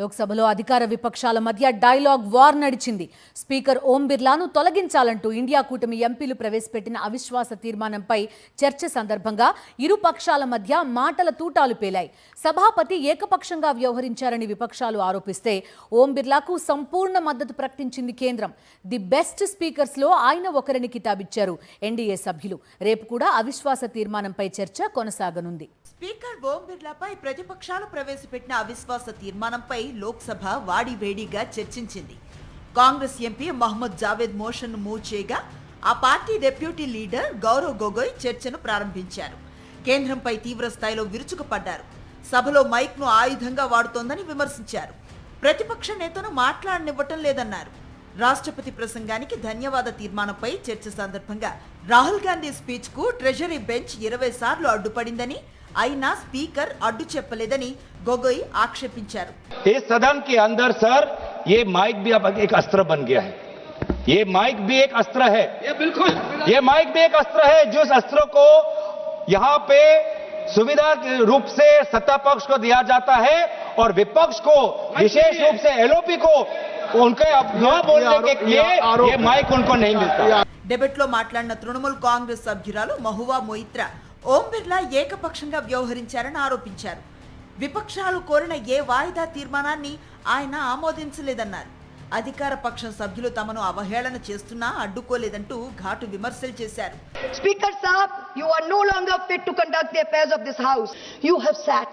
లోక్సభలో అధికార విపక్షాల మధ్య డైలాగ్ వార్ నడిచింది. స్పీకర్ ఓం బిర్లాను తొలగించాలంటూ ఇండియా కూటమి ఎంపీలు ప్రవేశపెట్టిన అవిశ్వాస తీర్మానంపై చర్చ సందర్భంగా ఇరు పక్షాల మధ్య మాటల తూటాలు పేలాయి. సభాపతి ఏకపక్షంగా వ్యవహరించారని విపక్షాలు ఆరోపిస్తే ఓం బిర్లాకు సంపూర్ణ మద్దతు ప్రకటించింది కేంద్రం. ది బెస్ట్ స్పీకర్స్ లో ఆయన ఒకరిని కితాబిచ్చారు ఎన్డీఏ సభ్యులు. రేపు కూడా అవిశ్వాస తీర్మానంపై చర్చ కొనసాగనుంది. స్పీకర్ ఓం బిర్లాపై ప్రతిపక్షాలు ప్రవేశపెట్టిన అవిశ్వాస తీర్మానంపై లోక్సభ వాడివేడిగా చర్చించింది. కాంగ్రెస్ ఎంపీ మహమ్మద్ జావేద్ మోషన్ను మూవ్ చేయగా ఆ party deputy leader Gaurav Gogoi చర్చను ప్రారంభించారు. కేంద్రంపై తీవ్ర స్థాయిలో విరుచుకుపడ్డారు. సభలో మైక్ను ఆయుధంగా వాడుతోందని విమర్శించారు. ప్రతిపక్ష నేతను మాట్లాడనివ్వటం లేదన్నారు. రాష్ట్రపతి ప్రసంగానికి ధన్యవాద తీర్మానంపై చర్చ సందర్భంగా రాహుల్ గాంధీ స్పీచ్ కు ట్రెజరీ బెంచ్ 20 సార్లు అడ్డుపడిందని, అయినా స్పీకర్ అడ్డు చెప్పలేదని గొగోయ్ ఆక్షేపించారు. इस सदन के अंदर सर ये माइक भी अब एक अस्त्र बन गया है. ये माइक भी एक अस्त्र है. बिल्कुल ये माइक भी एक अस्त्र है. जिस अस्त्र को यहाँ पे सुविधा के रूप से सत्ता पक्ष को दिया जाता है और विपक्ष को विशेष रूप से एलओपी को उनके अपना बोलने के लिए ये माइक उनको नहीं मिलता. డిబేట్ లో మాట్లాడిన తృణమూల్ కాంగ్రెస్ సభ్యురాలు మహువా మొయిత్రా ఓం బిర్లా ఏకపక్షంగా వ్యవహరించారని ఆరోపించారు. విపక్షాలు కోరిన ఏ వాయిదా తీర్మానాన్ని ఆయన ఆమోదించలేదన్నారు. అధికార పక్షం సభ్యులు తమను అవహేళన చేస్తున్నా అడ్డుకోలేదంటూ ఘాటు విమర్శలు చేశారు. Speaker Saab, you are no longer fit to conduct the affairs of this house. You have sat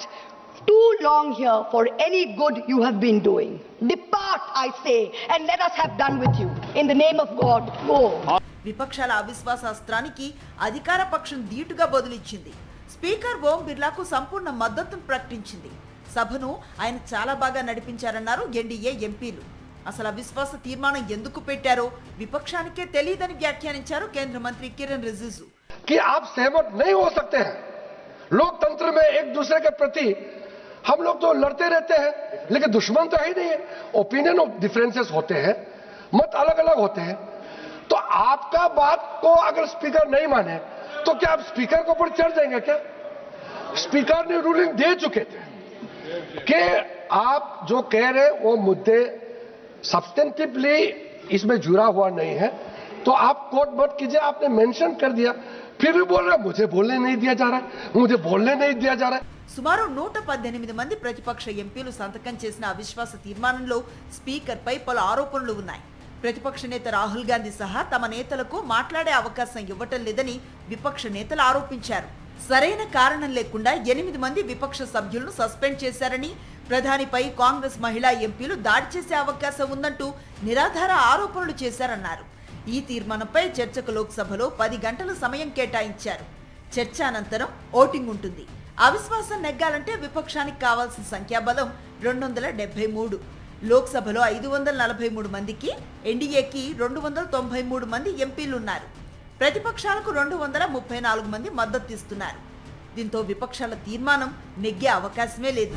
too long here for any good you have been doing. Depart, I say, and let us have done with you. In the name of God, go. విపక్షాల అవిశ్వాస అస్త్రానికి అధికార పక్షం ధీటుగా బదులిచ్చింది. Speaker ఓం బిర్లాకు సంపూర్ణ మద్దతును ప్రకటించింది. సభను ఆయన చాలా బాగా నడిపించారన్నారు ఎన్డీఏ ఎంపీలు. అసలు అవిశ్వాస తీర్మానం ఎందుకు పెట్టారో విపక్షానికే తెలియదని వ్యాఖ్యానించారు కేంద్ర మంత్రి కిరణ్ రిజిజు. कि आप सहमत नहीं हो सकते हैं. लोकतंत्र में एक दूसरे के प्रति हम लोग तो लड़ते रहते हैं, लेकिन दुश्मन तो है ही नहीं है. ओपिनियन ऑफ डिफरेंसेस होते हैं, मत अलग अलग होते हैं. तो आपका बात को अगर स्पीकर नहीं माने तो क्या आप स्पीकर के ऊपर चढ़ जाएंगे क्या? स्पीकर ने रूलिंग दे चुके थे कि आप जो कह रहे हैं वो मुद्दे सब्सटेंटिवली इसमें जुड़ा हुआ नहीं है, तो आप कोट मत कीजिए. आपने मेंशन कर दिया, फिर भी बोल रहे मुझे बोलने नहीं दिया जा रहा है, मुझे बोलने नहीं दिया जा रहा है. సుమారు 118 మంది ప్రతిపక్ష ఎంపీలు సంతకం చేసిన అవిశ్వాస తీర్మానంలో స్పీకర్ పై పలు ఆరోపణలు ఉన్నాయి. ప్రతిపక్ష నేత రాహుల్ గాంధీ సహా తమ నేతలకు మాట్లాడే అవకాశం ఇవ్వటం లేదని విపక్ష నేతలు ఆరోపించారు. సరైన కారణం లేకుండా 8 మంది విపక్ష సభ్యులను సస్పెండ్ చేశారని, ప్రధానిపై కాంగ్రెస్ మహిళా ఎంపీలు దాడి చేసే అవకాశం ఉందంటూ నిరాధార ఆరోపణలు చేశారన్నారు. ఈ తీర్మానంపై చర్చకు లోక్సభలో 10 గంటల సమయం కేటాయించారు. చర్చ అనంతరం ఓటింగ్ ఉంటుంది. అవిశ్వాసం నెగ్గాలంటే విపక్షానికి కావాల్సిన సంఖ్యాబలం 273. లోక్సభలో 543 మందికి, ఎన్డీఏకి 293 మంది ఎంపీలున్నారు. ప్రతిపక్షాలకు 234 మంది మద్దతిస్తున్నారు. దీంతో విపక్షాల తీర్మానం నెగ్గే అవకాశమే లేదు.